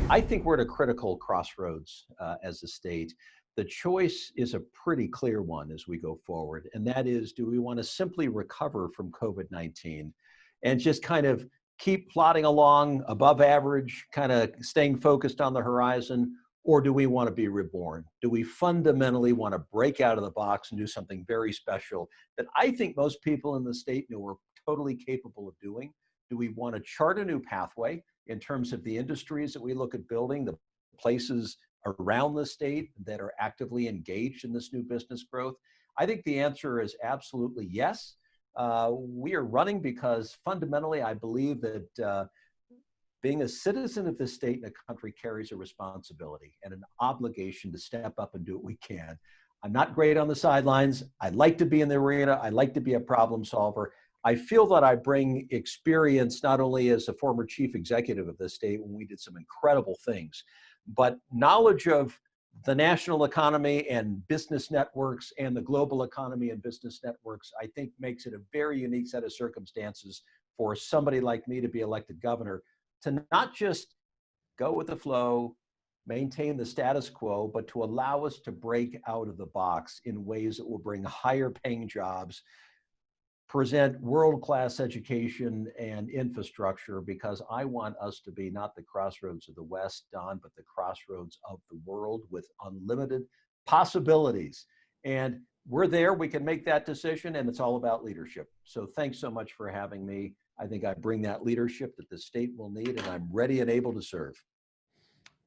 I think we're at a critical crossroads as a state. The choice is a pretty clear one as we go forward, and that is, do we want to simply recover from COVID-19 and just kind of keep plodding along above average, kind of staying focused on the horizon, or do we want to be reborn? Do we fundamentally want to break out of the box and do something very special that I think most people in the state know we're totally capable of doing? Do we want to chart a new pathway in terms of the industries that we look at building, the places around the state that are actively engaged in this new business growth? I think the answer is absolutely yes. We are running because fundamentally I believe that being a citizen of this state and a country carries a responsibility and an obligation to step up and do what we can. I'm not great on the sidelines. I like to be in the arena. I like to be a problem solver. I feel that I bring experience not only as a former chief executive of the state when we did some incredible things, but knowledge of the national economy and business networks and the global economy and business networks, I think makes it a very unique set of circumstances for somebody like me to be elected governor, to not just go with the flow, maintain the status quo, but to allow us to break out of the box in ways that will bring higher paying jobs, present world-class education and infrastructure, because I want us to be not the crossroads of the West, Don, but the crossroads of the world with unlimited possibilities. And we're there, we can make that decision, and it's all about leadership. So thanks so much for having me. I think I bring that leadership that the state will need, and I'm ready and able to serve.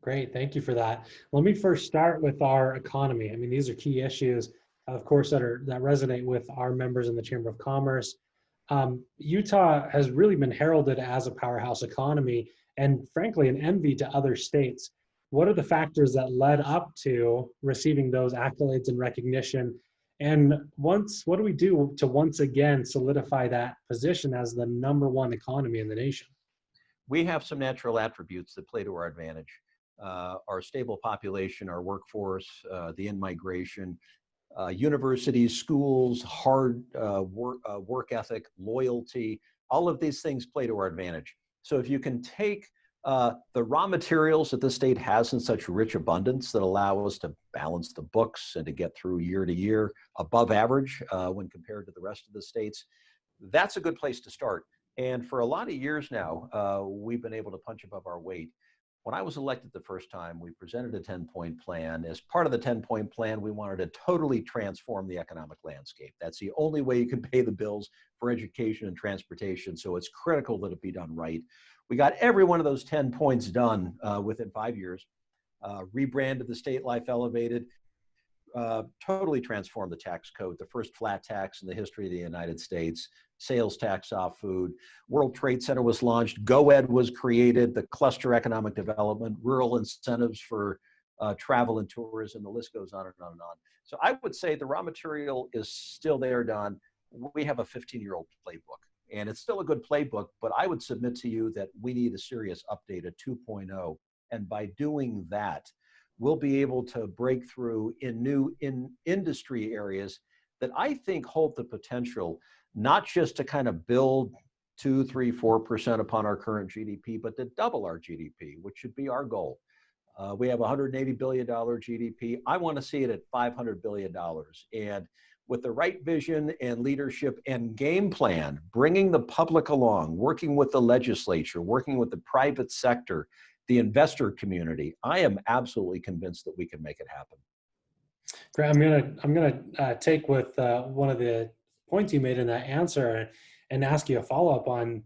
Great, thank you for that. Let me first start with our economy. I mean, these are key issues, of course, that resonate with our members in the Chamber of Commerce. Utah has really been heralded as a powerhouse economy and frankly, an envy to other states. What are the factors that led up to receiving those accolades and recognition? And what do we do to once again solidify that position as the #1 economy in the nation? We have some natural attributes that play to our advantage. Our stable population, our workforce, the in-migration, universities, schools, hard work ethic, loyalty, all of these things play to our advantage. So if you can take the raw materials that the state has in such rich abundance that allow us to balance the books and to get through year to year above average when compared to the rest of the states, that's a good place to start. And for a lot of years now, we've been able to punch above our weight. When I was elected the first time, we presented a 10-point plan. As part of the 10-point plan, we wanted to totally transform the economic landscape. That's the only way you can pay the bills for education and transportation, so it's critical that it be done right. We got every one of those 10 points done within 5 years, rebranded the state Life Elevated, totally transformed the tax code, the first flat tax in the history of the United States, sales tax off food, World Trade Center was launched, GoEd was created, the cluster economic development, rural incentives for travel and tourism, the list goes on and on and on. So I would say the raw material is still there, Don. We have a 15-year-old playbook, and it's still a good playbook, but I would submit to you that we need a serious update, a 2.0. And by doing that, we'll be able to break through in new industry areas that I think hold the potential not just to kind of build 2, 3, 4% upon our current GDP, but to double our GDP, which should be our goal. We have $180 billion GDP. I want to see it at $500 billion. And with the right vision and leadership and game plan, bringing the public along, working with the legislature, working with the private sector, the investor community, I am absolutely convinced that we can make it happen. Great. I'm gonna take with one of the points you made in that answer and ask you a follow-up on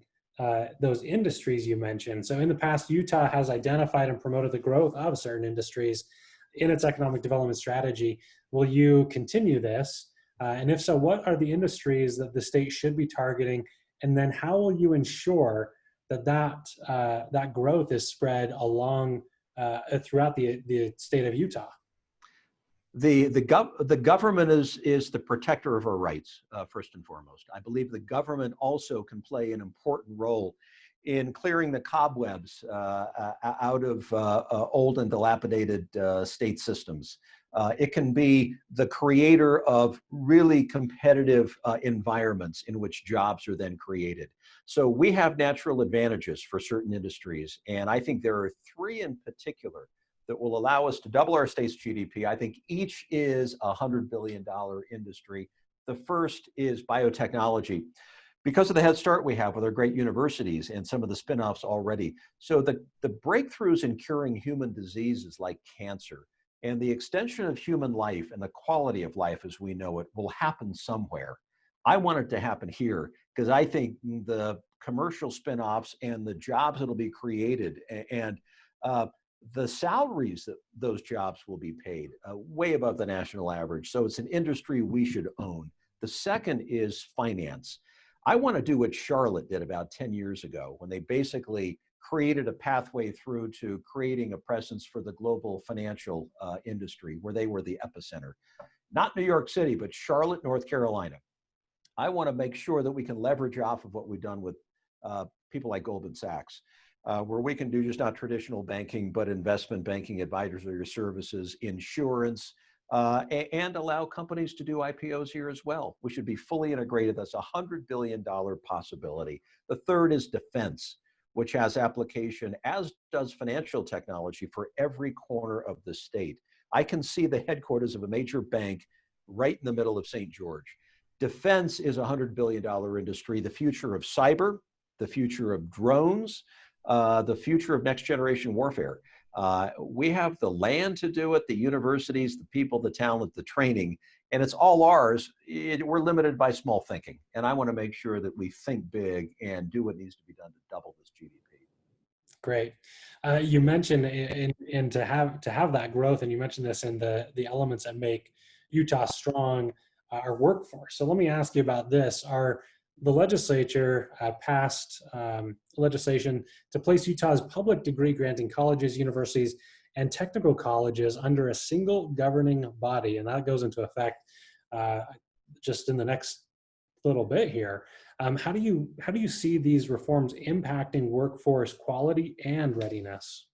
those industries you mentioned. So in the past, Utah has identified and promoted the growth of certain industries in its economic development strategy. Will you continue this? And if so, what are the industries that the state should be targeting? And then how will you ensure that growth is spread along throughout the state of Utah? The government is the protector of our rights, first and foremost. I believe the government also can play an important role in clearing the cobwebs out of old and dilapidated state systems. It can be the creator of really competitive environments in which jobs are then created. So we have natural advantages for certain industries, and I think there are three in particular that will allow us to double our state's GDP. I think each is a $100 billion industry. The first is biotechnology, because of the head start we have with our great universities and some of the spin-offs already. So the breakthroughs in curing human diseases like cancer and the extension of human life and the quality of life as we know it will happen somewhere. I want it to happen here because I think the commercial spin-offs and the jobs that'll be created and the salaries that those jobs will be paid way above the national average. So it's an industry we should own. The second is finance. I want to do what Charlotte did about 10 years ago when they basically created a pathway through to creating a presence for the global financial industry where they were the epicenter. Not New York City, but Charlotte, North Carolina. I want to make sure that we can leverage off of what we've done with people like Goldman Sachs, where we can do just not traditional banking, but investment banking, advisory services, insurance, and allow companies to do IPOs here as well. We should be fully integrated. That's a $100 billion possibility. The third is defense, which has application, as does financial technology, for every corner of the state. I can see the headquarters of a major bank right in the middle of St. George. Defense is a $100 billion industry. The future of cyber, the future of drones, the future of next generation warfare. We have the land to do it, the universities, the people, the talent, the training, and it's all ours. We're limited by small thinking. And I want to make sure that we think big and do what needs to be done to double this GDP. Great. You mentioned in to have that growth, and you mentioned this in the elements that make Utah strong, our workforce. So let me ask you about this. The legislature passed legislation to place Utah's public degree granting colleges, universities, and technical colleges under a single governing body, and that goes into effect just in the next little bit here. How do you see these reforms impacting workforce quality and readiness?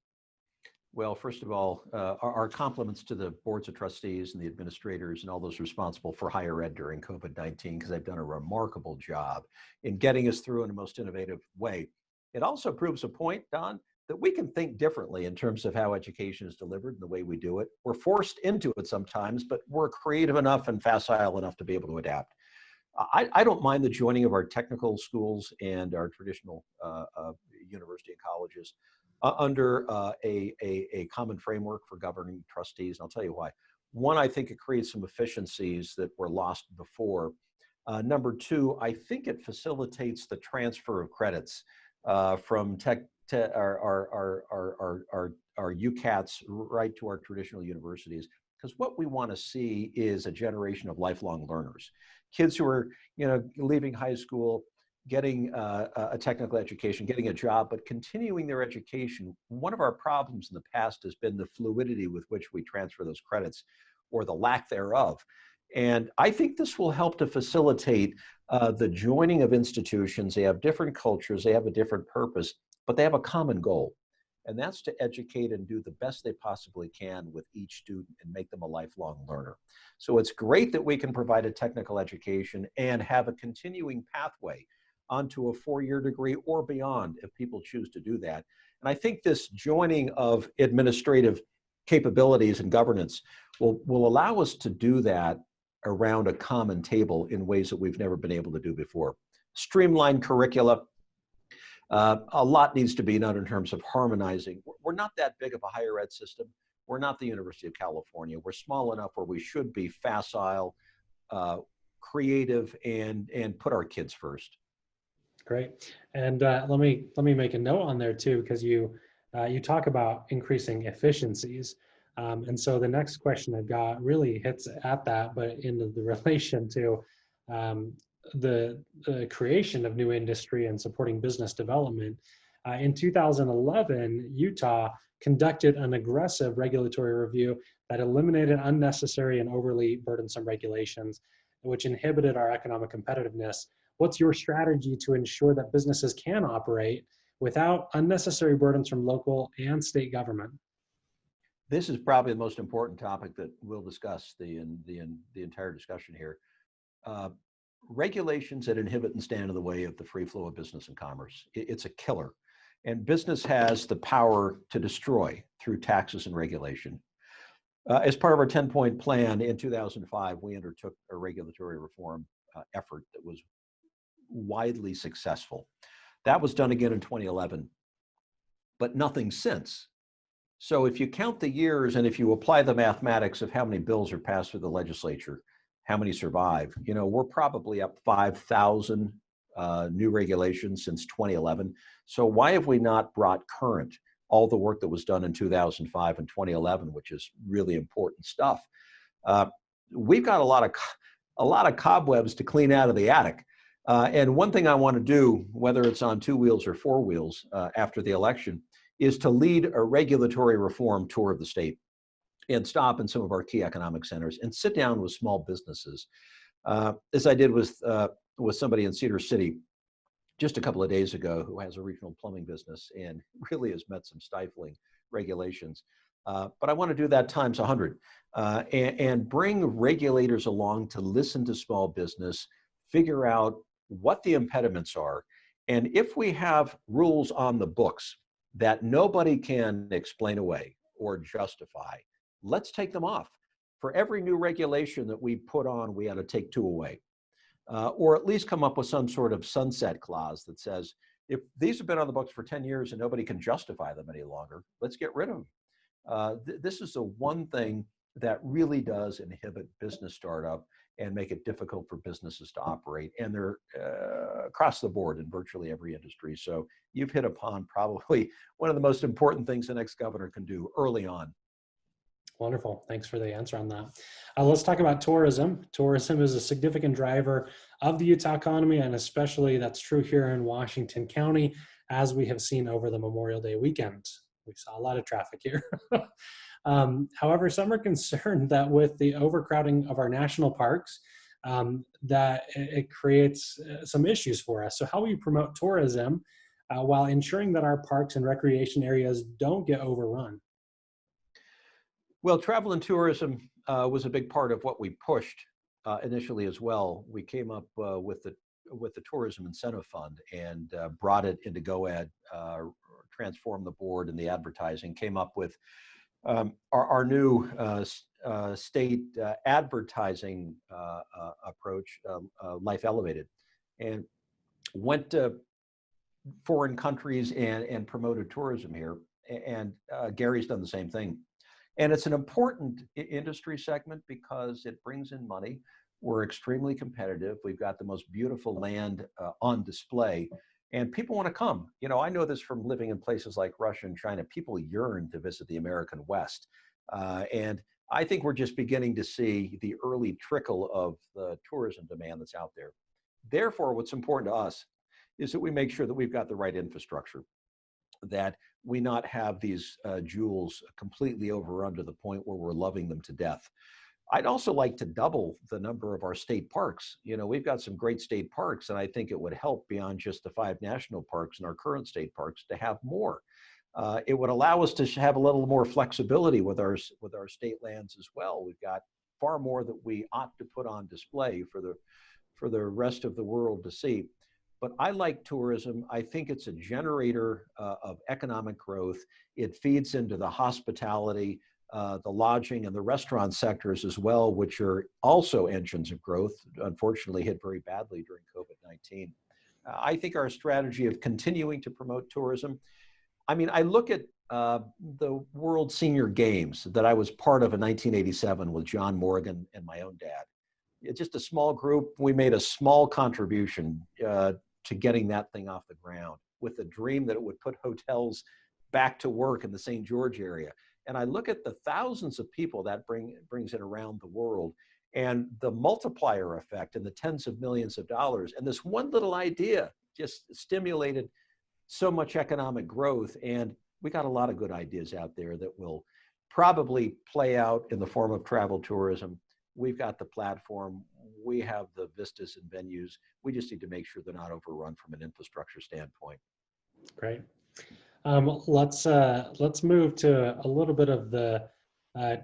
Well, first of all, our compliments to the boards of trustees and the administrators and all those responsible for higher ed during COVID-19, because they've done a remarkable job in getting us through in the most innovative way. It also proves a point, Don, that we can think differently in terms of how education is delivered and the way we do it. We're forced into it sometimes, but we're creative enough and facile enough to be able to adapt. I don't mind the joining of our technical schools and our traditional university and colleges under a common framework for governing trustees. And I'll tell you why. One, I think it creates some efficiencies that were lost before. Number two, I think it facilitates the transfer of credits from our UCATs right to our traditional universities. Because what we want to see is a generation of lifelong learners. Kids who are, leaving high school, getting a technical education, getting a job, but continuing their education. One of our problems in the past has been the fluidity with which we transfer those credits, or the lack thereof. And I think this will help to facilitate the joining of institutions. They have different cultures, they have a different purpose, but they have a common goal. And that's to educate and do the best they possibly can with each student and make them a lifelong learner. So it's great that we can provide a technical education and have a continuing pathway onto a 4-year degree or beyond if people choose to do that. And I think this joining of administrative capabilities and governance will allow us to do that around a common table in ways that we've never been able to do before. Streamlined curricula. A lot needs to be done in terms of harmonizing. We're not that big of a higher ed system. We're not the University of California. We're small enough where we should be facile, creative, and put our kids first. Great. And let me make a note on there too, because you talk about increasing efficiencies. And so the next question I've got really hits at that, but into the relation to the creation of new industry and supporting business development. In 2011, Utah conducted an aggressive regulatory review that eliminated unnecessary and overly burdensome regulations, which inhibited our economic competitiveness. What's your strategy to ensure that businesses can operate without unnecessary burdens from local and state government? This is probably the most important topic that we'll discuss the entire discussion here. Uh, Regulations that inhibit and stand in the way of the free flow of business and commerce. It's a killer. And business has the power to destroy through taxes and regulation. As part of our 10-point plan in 2005, we undertook a regulatory reform effort that was widely successful. That was done again in 2011, but nothing since. So if you count the years and if you apply the mathematics of how many bills are passed through the legislature, how many survive, we're probably up 5,000 new regulations since 2011. So why have we not brought current all the work that was done in 2005 and 2011, which is really important stuff? We've got a lot of cobwebs to clean out of the attic. And one thing I want to do, whether it's on 2 wheels or 4 wheels after the election, is to lead a regulatory reform tour of the state and stop in some of our key economic centers and sit down with small businesses, as I did with somebody in Cedar City just a couple of days ago who has a regional plumbing business and really has met some stifling regulations. But I want to do that times 100 and bring regulators along to listen to small business, figure out what the impediments are. And if we have rules on the books that nobody can explain away or justify, let's take them off. For every new regulation that we put on, we ought to take 2 away. Or at least come up with some sort of sunset clause that says, if these have been on the books for 10 years and nobody can justify them any longer, let's get rid of them. This is the one thing that really does inhibit business startup and make it difficult for businesses to operate. And they're across the board in virtually every industry. So you've hit upon probably one of the most important things the next governor can do early on. Wonderful. Thanks for the answer on that. Let's talk about tourism. Tourism is a significant driver of the Utah economy, and especially that's true here in Washington County, as we have seen over the Memorial Day weekend. We saw a lot of traffic here. However, some are concerned that with the overcrowding of our national parks, that it creates some issues for us. So how will you promote tourism while ensuring that our parks and recreation areas don't get overrun? Well, travel and tourism was a big part of what we pushed initially as well. We came up with the Tourism Incentive Fund and brought it into GOAD, transformed the board and the advertising, came up with our new state advertising approach, Life Elevated, and went to foreign countries and promoted tourism here. And Gary's done the same thing. And it's an important industry segment because it brings in money. We're extremely competitive. We've got the most beautiful land on display, and people want to come. I know this from living in places like Russia and China. People yearn to visit the American West. And I think we're just beginning to see the early trickle of the tourism demand that's out there. Therefore, what's important to us is that we make sure that we've got the right infrastructure, that we not have these jewels completely overrun to the point where we're loving them to death. I'd also like to double the number of our state parks. We've got some great state parks, and I think it would help beyond just the 5 national parks and our current state parks to have more. It would allow us to have a little more flexibility with our state lands as well. We've got far more that we ought to put on display for the rest of the world to see. But I like tourism. I think it's a generator of economic growth. It feeds into the hospitality, the lodging, and the restaurant sectors as well, which are also engines of growth, unfortunately hit very badly during COVID-19. I think our strategy of continuing to promote tourism, I look at the World Senior Games that I was part of in 1987 with John Morgan and my own dad. It's just a small group. We made a small contribution to getting that thing off the ground with the dream that it would put hotels back to work in the St. George area. And I look at the thousands of people that brings in around the world and the multiplier effect and the tens of millions of dollars. And this one little idea just stimulated so much economic growth. And we got a lot of good ideas out there that will probably play out in the form of travel tourism. We've got the platform, we have the vistas and venues. We just need to make sure they're not overrun from an infrastructure standpoint. Great. Let's move to a little bit of the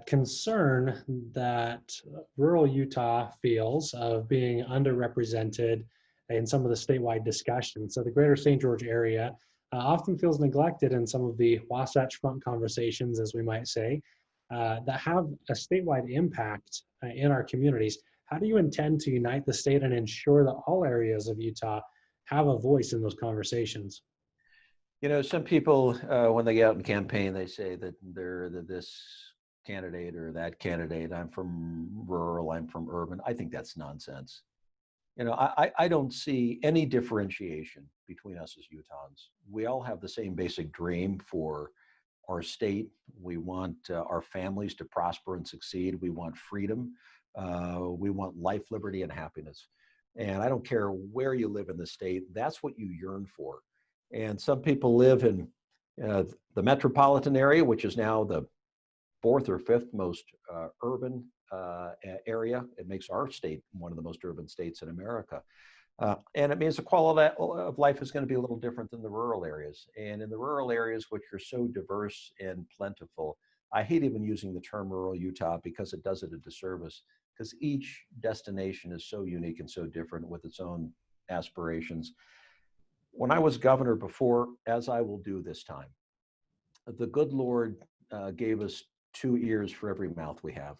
concern that rural Utah feels of being underrepresented in some of the statewide discussions. So the greater St. George area often feels neglected in some of the Wasatch Front conversations, as we might say, that have a statewide impact in our communities. How do you intend to unite the state and ensure that all areas of Utah have a voice in those conversations? You know, some people, when they get out and campaign, they say that they're this candidate or that candidate. I'm from rural, I'm from urban. I think that's nonsense. You know, I don't see any differentiation between us as Utahns. We all have the same basic dream for our state. We want our families to prosper and succeed. We want freedom. We want life, liberty, and happiness. And I don't care where you live in the state, that's what you yearn for. And some people live in the metropolitan area, which is now the fourth or fifth most urban area. It makes our state one of the most urban states in America. And it means the quality of life is going to be a little different than the rural areas. And in the rural areas, which are so diverse and plentiful, I hate even using the term rural Utah because it does it a disservice, because each destination is so unique and so different with its own aspirations. When I was governor before, as I will do this time, the good Lord gave us 2 ears for every mouth we have.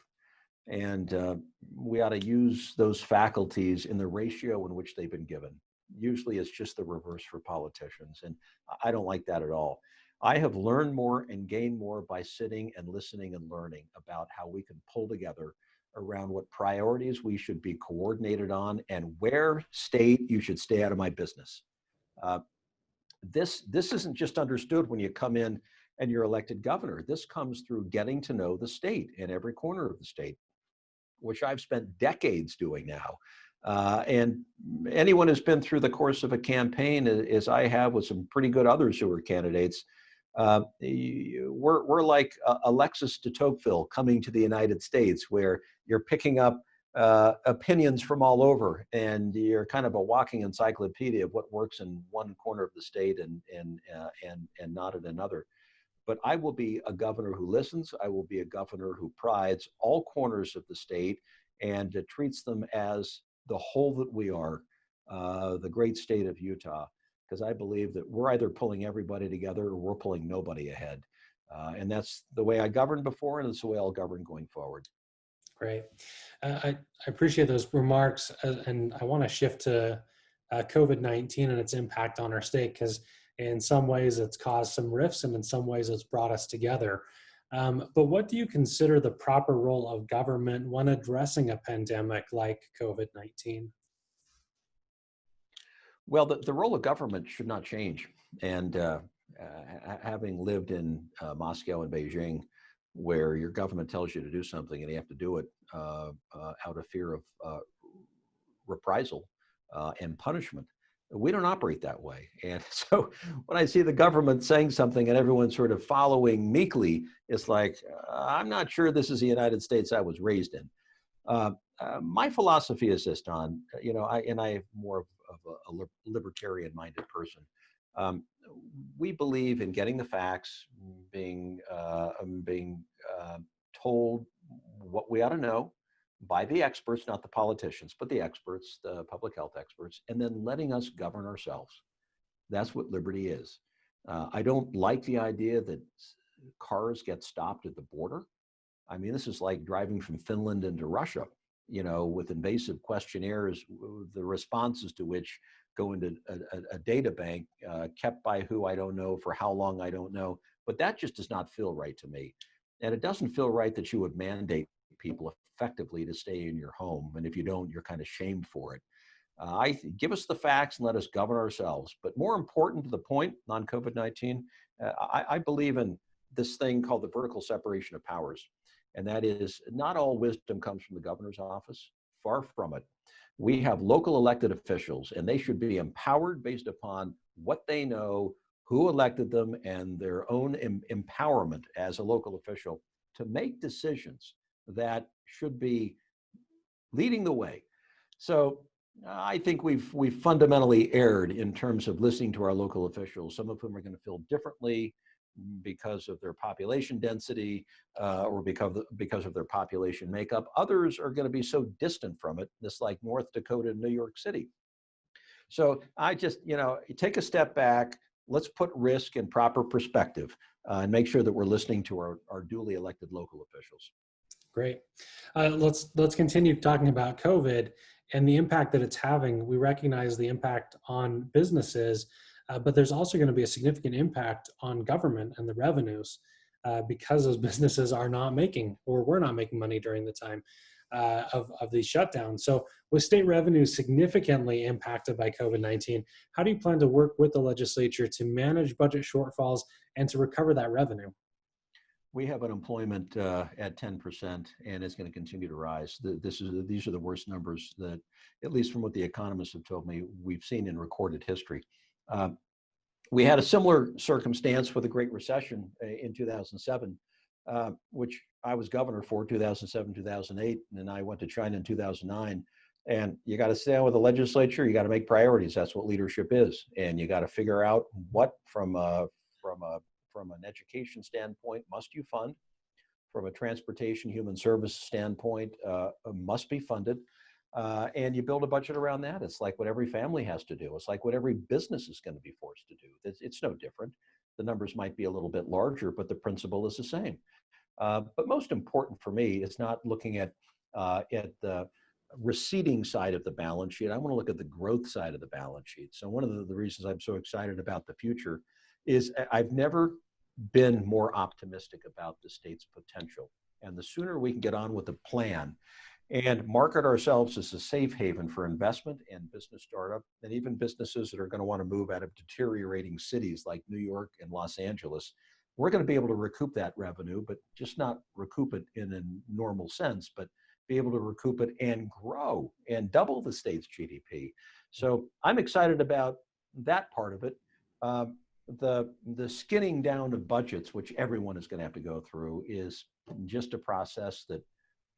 And we ought to use those faculties in the ratio in which they've been given. Usually it's just the reverse for politicians. And I don't like that at all. I have learned more and gained more by sitting and listening and learning about how we can pull together around what priorities we should be coordinated on and where state you should stay out of my business. Uh, this isn't just understood when you come in and you're elected governor. This comes through getting to know the state in every corner of the state, which I've spent decades doing now. And anyone who's been through the course of a campaign, as I have with some pretty good others who are candidates, we're like Alexis de Tocqueville coming to the United States, where you're picking up opinions from all over, and you're kind of a walking encyclopedia of what works in one corner of the state and not in another. But I will be a governor who listens. I will be a governor who prides all corners of the state and treats them as the whole that we are, the great state of Utah, because I believe that we're either pulling everybody together or we're pulling nobody ahead. And that's the way I governed before, and it's the way I'll govern going forward. Great. I appreciate those remarks, and I want to shift to COVID-19 and its impact on our state, because in some ways it's caused some rifts and in some ways it's brought us together. But what do you consider the proper role of government when addressing a pandemic like COVID-19? Well, the role of government should not change. And having lived in Moscow and Beijing, where your government tells you to do something and you have to do it out of fear of reprisal and punishment. We don't operate that way. And so when I see the government saying something and everyone sort of following meekly, it's like, I'm not sure this is the United States I was raised in. My philosophy is this, Don, you know, I am more of a libertarian-minded person. We believe in getting the facts, being told what we ought to know by the experts, not the politicians, but the experts, the public health experts, and then letting us govern ourselves. That's what liberty is. I don't like the idea that cars get stopped at the border. I mean, this is like driving from Finland into Russia, you know, with invasive questionnaires, the responses to which go into a data bank kept by who I don't know, for how long I don't know. But that just does not feel right to me. And it doesn't feel right that you would mandate people effectively to stay in your home. And if you don't, you're kind of shamed for it. Give us the facts and let us govern ourselves. But more important to the point on COVID-19, I believe in this thing called the vertical separation of powers. And that is, not all wisdom comes from the governor's office. Far from it. We have local elected officials, and they should be empowered based upon what they know, who elected them, and their own empowerment as a local official to make decisions that should be leading the way. So I think we've fundamentally erred in terms of listening to our local officials. Some of whom are going to feel differently because of their population density or because of their population makeup. Others are going to be so distant from it, just like North Dakota and New York City. So I just, take a step back. Let's put risk in proper perspective and make sure that we're listening to our duly elected local officials. Great. Let's continue talking about COVID and the impact that it's having. We recognize the impact on businesses, but there's also going to be a significant impact on government and the revenues because those businesses are not making or were not making money during the time of these shutdowns. So with state revenues significantly impacted by COVID-19, how do you plan to work with the legislature to manage budget shortfalls and to recover that revenue? We have unemployment at 10%, and it's going to continue to rise. These are the worst numbers that, at least from what the economists have told me, we've seen in recorded history. We had a similar circumstance with the Great Recession in 2007, which I was governor for 2007, 2008, and I went to China in 2009. And you got to sit down with the legislature. You got to make priorities. That's what leadership is, and you got to figure out what from an education standpoint must you fund, from a transportation human services standpoint must be funded, and you build a budget around that. It's like what every family has to do. It's like what every business is going to be forced to do. It's no different. The numbers might be a little bit larger, but the principle is the same. But most important for me is not looking at the receding side of the balance sheet. I want to look at the growth side of the balance sheet. So one of the reasons I'm so excited about the future is I've never been more optimistic about the state's potential. And the sooner we can get on with the plan and market ourselves as a safe haven for investment and business startup, and even businesses that are going to want to move out of deteriorating cities like New York and Los Angeles, we're going to be able to recoup that revenue, but just not recoup it in a normal sense, but be able to recoup it and grow and double the state's GDP. So I'm excited about that part of it. The skinning down of budgets, which everyone is going to have to go through, is just a process that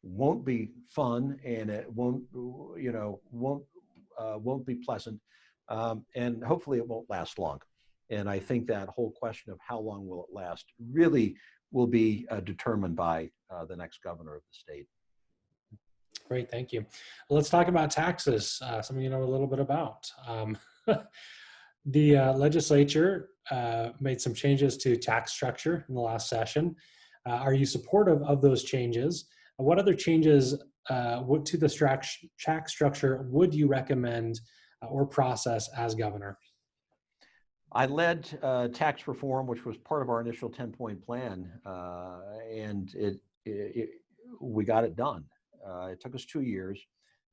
won't be fun, and it won't be pleasant, and hopefully it won't last long. And I think that whole question of how long will it last really will be determined by the next governor of the state. Great, thank you. Well, let's talk about taxes, something you know a little bit about. The legislature made some changes to tax structure in the last session. Are you supportive of those changes? What other changes to the tax structure would you recommend or process as governor? I led tax reform, which was part of our initial 10-point plan, and we got it done. It took us 2 years,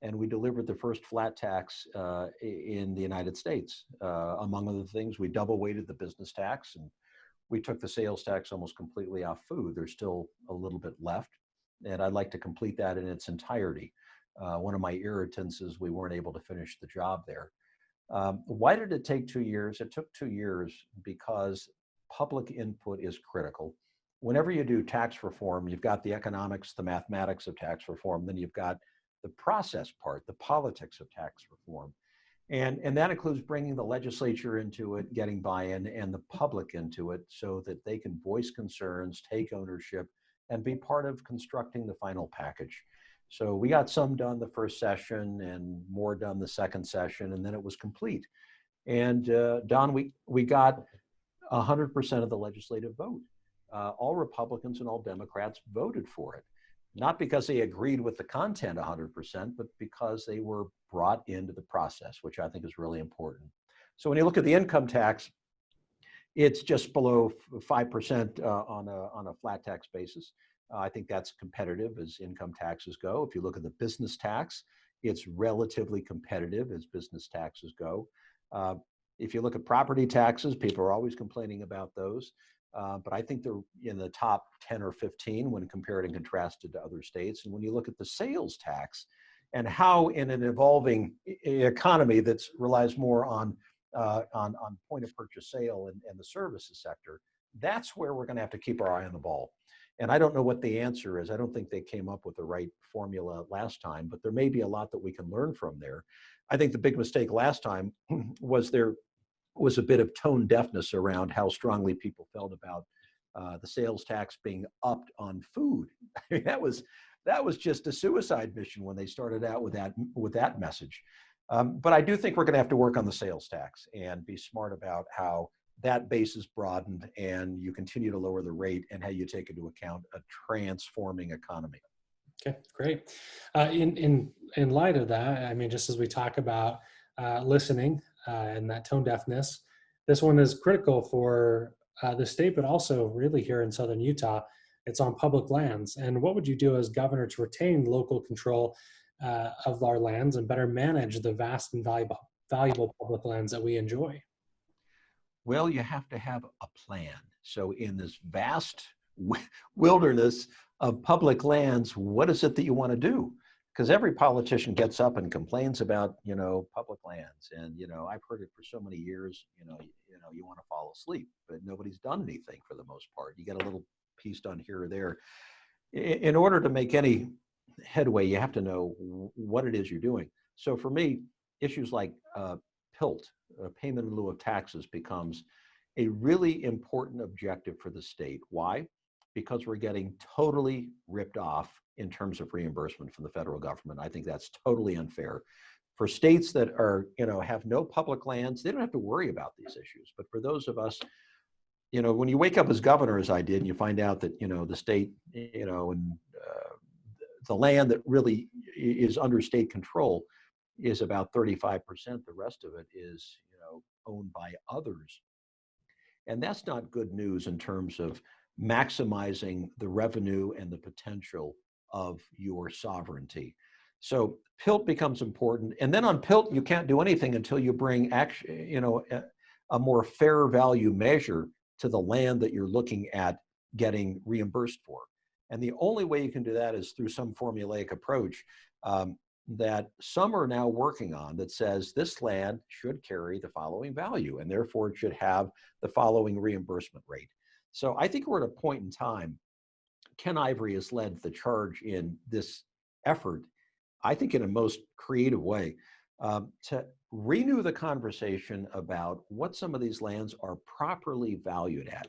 and we delivered the first flat tax in the United States. Among other things, we double weighted the business tax, and we took the sales tax almost completely off food. There's still a little bit left, and I'd like to complete that in its entirety. One of my irritants is we weren't able to finish the job there. Why did it take 2 years? It took 2 years because public input is critical. Whenever you do tax reform, you've got the economics, the mathematics of tax reform, then you've got the process part, the politics of tax reform. And that includes bringing the legislature into it, getting buy-in, and the public into it so that they can voice concerns, take ownership, and be part of constructing the final package. So we got some done the first session and more done the second session, and then it was complete. And Don, we got 100% of the legislative vote. All Republicans and all Democrats voted for it, not because they agreed with the content 100%, but because they were brought into the process, which I think is really important. So when you look at the income tax, it's just below 5% on a flat tax basis. I think that's competitive as income taxes go. If you look at the business tax, it's relatively competitive as business taxes go. If you look at property taxes, people are always complaining about those. But I think they're in the top 10 or 15 when compared and contrasted to other states. And when you look at the sales tax and how in an evolving economy that relies more on point of purchase sale and the services sector, that's where we're going to have to keep our eye on the ball. And I don't know what the answer is. I don't think they came up with the right formula last time, but there may be a lot that we can learn from there. I think the big mistake last time was there was a bit of tone deafness around how strongly people felt about the sales tax being upped on food. I mean, that was just a suicide mission when they started out with that message. But I do think we're going to have to work on the sales tax and be smart about how that base is broadened and you continue to lower the rate and how you take into account a transforming economy. Okay, great. In light of that, I mean, just as we talk about listening and that tone deafness, this one is critical for the state, but also really here in Southern Utah. It's on public lands. And what would you do as governor to retain local control of our lands and better manage the vast and valuable public lands that we enjoy? Well, you have to have a plan. So in this vast wilderness of public lands, what is it that you want to do? Because every politician gets up and complains about, public lands. And, I've heard it for so many years, you want to fall asleep, but nobody's done anything for the most part. You get a little piece done here or there. In order to make any headway, you have to know what it is you're doing. So for me, issues like PILT, payment in lieu of taxes, becomes a really important objective for the state. Why? Because we're getting totally ripped off in terms of reimbursement from the federal government. I think that's totally unfair. For states that are, have no public lands, they don't have to worry about these issues. But for those of us, when you wake up as governor, as I did, and you find out that, the state, and the land that really is under state control is about 35%. The rest of it is, owned by others. And that's not good news in terms of maximizing the revenue and the potential of your sovereignty. So PILT becomes important. And then on PILT, you can't do anything until you bring a more fair value measure to the land that you're looking at getting reimbursed for. And the only way you can do that is through some formulaic approach that some are now working on that says this land should carry the following value and therefore it should have the following reimbursement rate. So I think we're at a point in time, Ken Ivory has led the charge in this effort, I think in a most creative way, to renew the conversation about what some of these lands are properly valued at.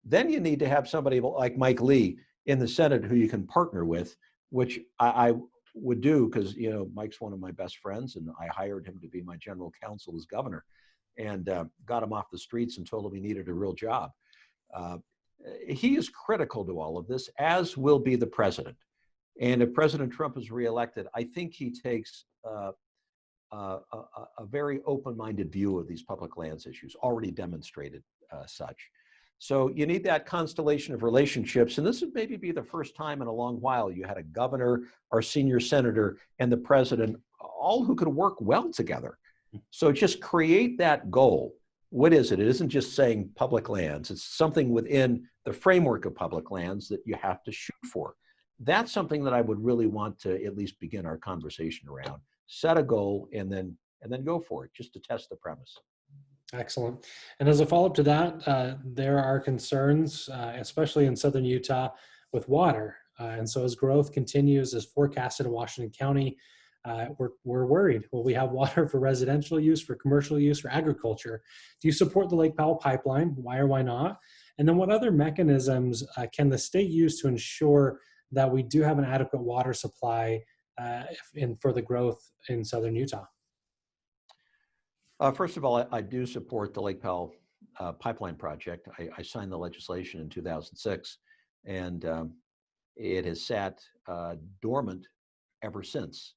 Then you need to have somebody like Mike Lee in the Senate who you can partner with, which I would do because, Mike's one of my best friends and I hired him to be my general counsel as governor and got him off the streets and told him he needed a real job. He is critical to all of this, as will be the president. And if President Trump is reelected, I think he takes a very open-minded view of these public lands issues, already demonstrated such. So you need that constellation of relationships. And this would maybe be the first time in a long while you had a governor, our senior senator, and the president, all who could work well together. So just create that goal. What is it? It isn't just saying public lands. It's something within the framework of public lands that you have to shoot for. That's something that I would really want to at least begin our conversation around. Set a goal and then go for it, just to test the premise. Excellent. And as a follow-up to that, there are concerns, especially in Southern Utah, with water. And so as growth continues, as forecasted in Washington County, we're worried. Will we have water for residential use, for commercial use, for agriculture? Do you support the Lake Powell pipeline? Why or why not? And then what other mechanisms can the state use to ensure that we do have an adequate water supply for the growth in Southern Utah? First of all, I do support the Lake Powell pipeline project. I signed the legislation in 2006, and it has sat dormant ever since.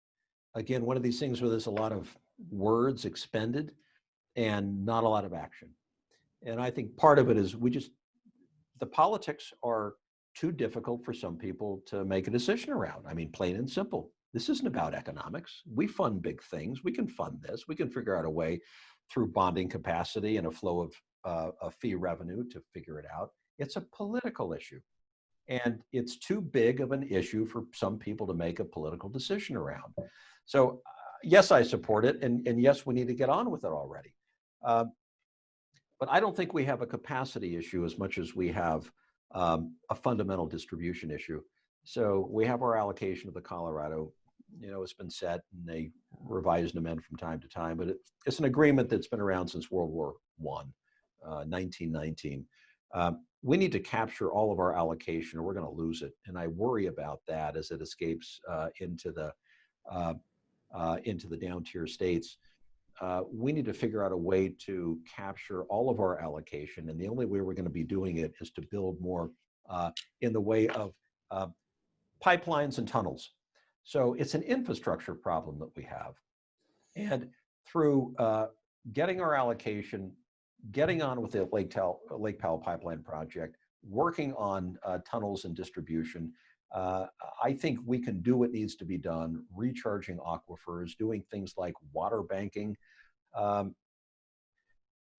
Again, one of these things where there's a lot of words expended and not a lot of action. And I think part of it is the politics are too difficult for some people to make a decision around. I mean, plain and simple. This isn't about economics. We fund big things. We can fund this. We can figure out a way through bonding capacity and a flow of fee revenue to figure it out. It's a political issue. And it's too big of an issue for some people to make a political decision around. So yes, I support it. And yes, we need to get on with it already. But I don't think we have a capacity issue as much as we have a fundamental distribution issue. So we have our allocation of the Colorado. It's been set, and they revise and amend from time to time, but it's an agreement that's been around since World War I, 1919. We need to capture all of our allocation, or we're going to lose it. And I worry about that as it escapes into the down tier states. We need to figure out a way to capture all of our allocation. And the only way we're going to be doing it is to build more in the way of pipelines and tunnels. So it's an infrastructure problem that we have. And through getting our allocation, getting on with the Lake Powell pipeline project, working on tunnels and distribution, I think we can do what needs to be done, recharging aquifers, doing things like water banking,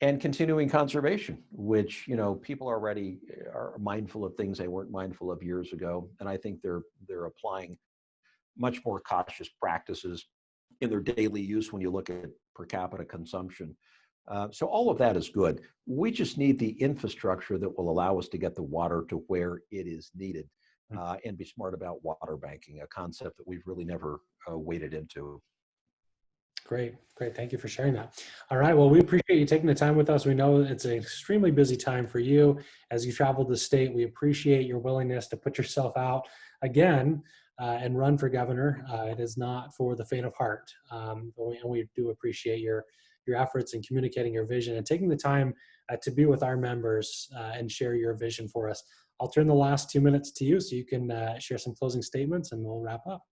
and continuing conservation, which, people already are mindful of things they weren't mindful of years ago. And I think they're applying much more cautious practices in their daily use when you look at per capita consumption. So all of that is good. We just need the infrastructure that will allow us to get the water to where it is needed, and be smart about water banking, a concept that we've really never waded into. Great. Thank you for sharing that. All right. Well, we appreciate you taking the time with us. We know it's an extremely busy time for you as you travel the state. We appreciate your willingness to put yourself out again and run for governor. It is not for the faint of heart. And we do appreciate your efforts in communicating your vision and taking the time to be with our members and share your vision for us. I'll turn the last 2 minutes to you so you can share some closing statements, and we'll wrap up.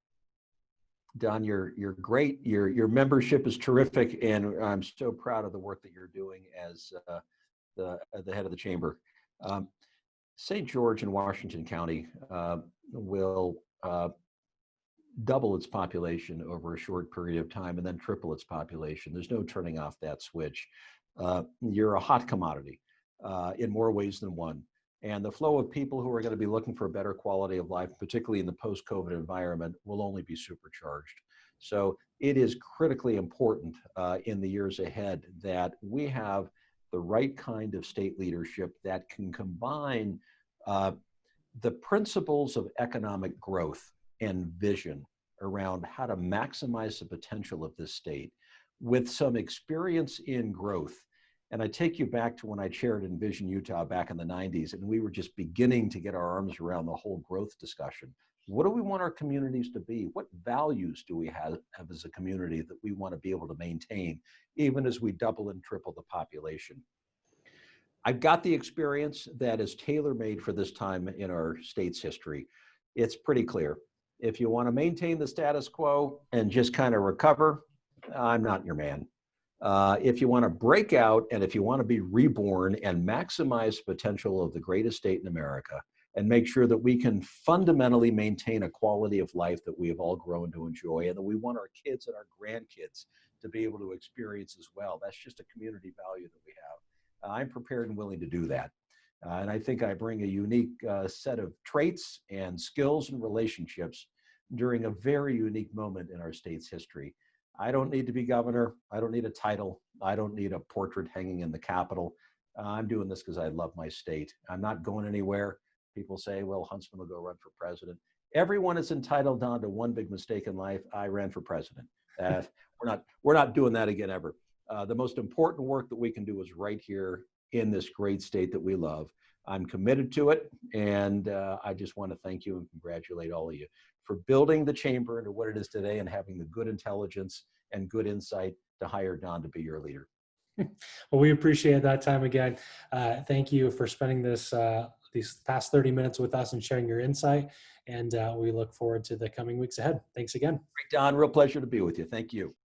Don, you're great. Your membership is terrific, and I'm so proud of the work that you're doing as the head of the chamber. St. George in Washington County will double its population over a short period of time, and then triple its population. There's no turning off that switch. You're a hot commodity in more ways than one. And the flow of people who are going to be looking for a better quality of life, particularly in the post-COVID environment, will only be supercharged. So it is critically important in the years ahead that we have the right kind of state leadership that can combine the principles of economic growth and vision around how to maximize the potential of this state with some experience in growth. And I take you back to when I chaired Envision Utah back in the 90s, and we were just beginning to get our arms around the whole growth discussion. What do we want our communities to be? What values do we have as a community that we want to be able to maintain, even as we double and triple the population? I've got the experience that is tailor-made for this time in our state's history. It's pretty clear. If you want to maintain the status quo and just kind of recover, I'm not your man. If you want to break out and if you want to be reborn and maximize the potential of the greatest state in America and make sure that we can fundamentally maintain a quality of life that we have all grown to enjoy and that we want our kids and our grandkids to be able to experience as well, that's just a community value that we have. I'm prepared and willing to do that. And I think I bring a unique set of traits and skills and relationships during a very unique moment in our state's history. I don't need to be governor. I don't need a title. I don't need a portrait hanging in the Capitol. I'm doing this because I love my state. I'm not going anywhere. People say, well, Huntsman will go run for president. Everyone is entitled down to one big mistake in life. I ran for president. We're not doing that again ever. The most important work that we can do is right here in this great state that we love. I'm committed to it. And I just want to thank you and congratulate all of you for building the chamber into what it is today and having the good intelligence and good insight to hire Don to be your leader. Well, we appreciate that time again. Thank you for spending these past 30 minutes with us and sharing your insight. And we look forward to the coming weeks ahead. Thanks again. Great, Don. Real pleasure to be with you. Thank you.